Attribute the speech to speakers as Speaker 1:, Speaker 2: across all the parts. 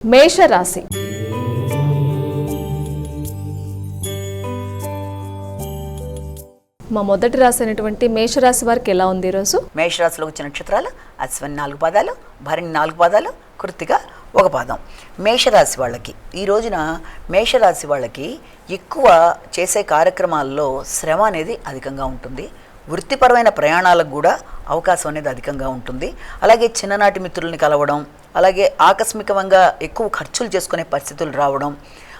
Speaker 1: మేషరాశి. మా మొదటి రాశి అయినటువంటి మేషరాశి వారికి ఎలా ఉంది ఈరోజు?
Speaker 2: మేషరాశిలో వచ్చిన నక్షత్రాలు అశ్విని 4 పాదాలు, భరణి 4 పాదాలు, కృత్తిక 1 పాదం. మేషరాశి వాళ్ళకి ఈ రోజున మేషరాశి వాళ్ళకి ఎక్కువ చేసే కార్యక్రమాల్లో శ్రమ అనేది అధికంగా ఉంటుంది. వృత్తిపరమైన ప్రయాణాలకు కూడా అవకాశం అనేది అధికంగా ఉంటుంది. అలాగే చిన్ననాటి మిత్రుల్ని కలవడం, అలాగే ఆకస్మికంగా ఎక్కువ ఖర్చులు చేసుకునే పరిస్థితులు రావడం,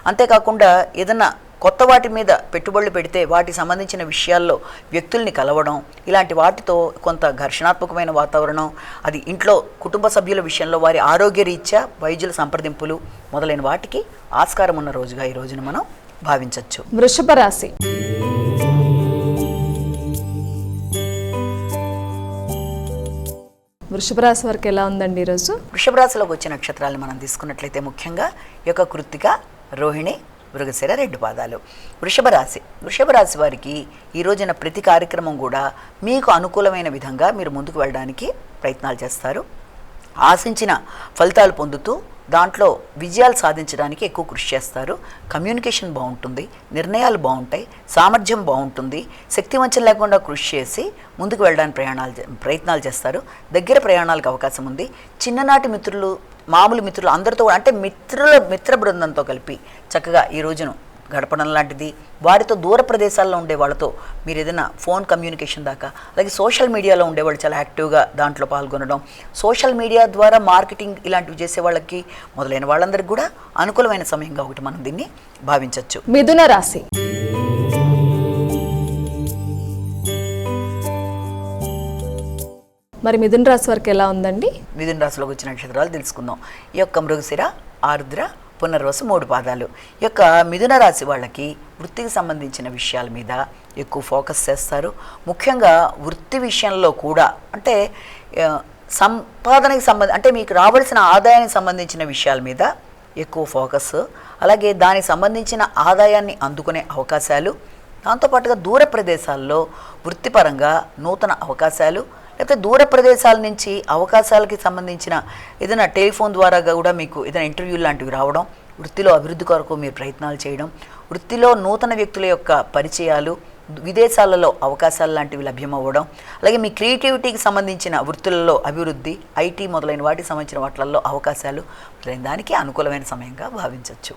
Speaker 2: అంతేకాకుండా ఏదన్నా కొత్త వాటి మీద పెట్టుబడులు పెడితే వాటికి సంబంధించిన విషయాల్లో వ్యక్తుల్ని కలవడం, ఇలాంటి వాటితో కొంత ఘర్షణాత్మకమైన వాతావరణం, అది ఇంట్లో కుటుంబ సభ్యుల విషయంలో వారి ఆరోగ్యరీత్యా వైద్యుల సంప్రదింపులు మొదలైన వాటికి ఆస్కారం ఉన్న రోజుగా ఈ రోజున మనం భావించవచ్చు.
Speaker 1: వృషభ రాశి. వృషభ రాశి వారికి ఎలా ఉందండి ఈరోజు?
Speaker 2: వృషభ రాశిలోకి వచ్చే నక్షత్రాలను మనం తీసుకున్నట్లయితే ముఖ్యంగా ఈ యొక్క కృత్తిక, రోహిణి, మృగశిర 2 పాదాలు. వృషభ రాశి వారికి ఈ రోజున ప్రతి కార్యక్రమం కూడా మీకు అనుకూలమైన విధంగా మీరు ముందుకు వెళ్ళడానికి ప్రయత్నాలు చేస్తారు. ఆశించిన ఫలితాలు పొందుతూ దాంట్లో విజయాలు సాధించడానికి ఎక్కువ కృషి చేస్తారు. కమ్యూనికేషన్ బాగుంటుంది, నిర్ణయాలు బాగుంటాయి, సామర్థ్యం బాగుంటుంది. శక్తివంచన లేకుండా కృషి చేసి ముందుకు వెళ్ళడానికి ప్రయత్నాలు చేస్తారు. దగ్గర ప్రయాణాలకు అవకాశం ఉంది. చిన్ననాటి మిత్రులు, మామూలు మిత్రులు అందరితో అంటే మిత్ర బృందంతో కలిపి చక్కగా ఈ రోజును గడపడం లాంటిది. వారితో దూర ప్రదేశాల్లో ఉండే వాళ్ళతో మీరు ఏదైనా ఫోన్ కమ్యూనికేషన్ దాకా, అలాగే సోషల్ మీడియాలో ఉండేవాళ్ళు చాలా యాక్టివ్గా దాంట్లో పాల్గొనడం, సోషల్ మీడియా ద్వారా మార్కెటింగ్ ఇలాంటివి చేసే వాళ్ళకి మొదలైన వాళ్ళందరికీ కూడా అనుకూలమైన సమయంగా ఒకటి మనం దీన్ని భావించవచ్చు.
Speaker 1: మిథున రాశి. మరి మిథున రాశి వారికి ఎలా ఉందండి?
Speaker 2: మిథున రాశిలోకి వచ్చిన నక్షత్రాలు తెలుసుకుందాం. ఈ యొక్క మృగశిర, ఆరుద్ర, పునర్వసు 3 పాదాలు. ఈ యొక్క మిథున రాశి వాళ్ళకి వృత్తికి సంబంధించిన విషయాల మీద ఎక్కువ ఫోకస్ చేస్తారు. ముఖ్యంగా వృత్తి విషయంలో కూడా అంటే సంపాదనకి అంటే మీకు రావాల్సిన ఆదాయానికి సంబంధించిన విషయాల మీద ఎక్కువ ఫోకస్, అలాగే దానికి సంబంధించిన ఆదాయాన్ని అందుకునే అవకాశాలు, దాంతోపాటుగా దూర ప్రదేశాల్లో వృత్తిపరంగా నూతన అవకాశాలు, లేకపోతే దూర ప్రదేశాల నుంచి అవకాశాలకి సంబంధించిన ఏదైనా టెలిఫోన్ ద్వారా కూడా మీకు ఏదైనా ఇంటర్వ్యూ లాంటివి రావడం, వృత్తిలో అభివృద్ధి కొరకు మీరు ప్రయత్నాలు చేయడం, వృత్తిలో నూతన వ్యక్తుల యొక్క పరిచయాలు, విదేశాలలో అవకాశాలు లాంటివి లభ్యమవ్వడం, అలాగే మీ క్రియేటివిటీకి సంబంధించిన వృత్తులలో అభివృద్ధి, ఐటీ మొదలైన వాటికి సంబంధించిన వాటిల్లో అవకాశాలు మొదలైన దానికి అనుకూలమైన సమయంగా భావించవచ్చు.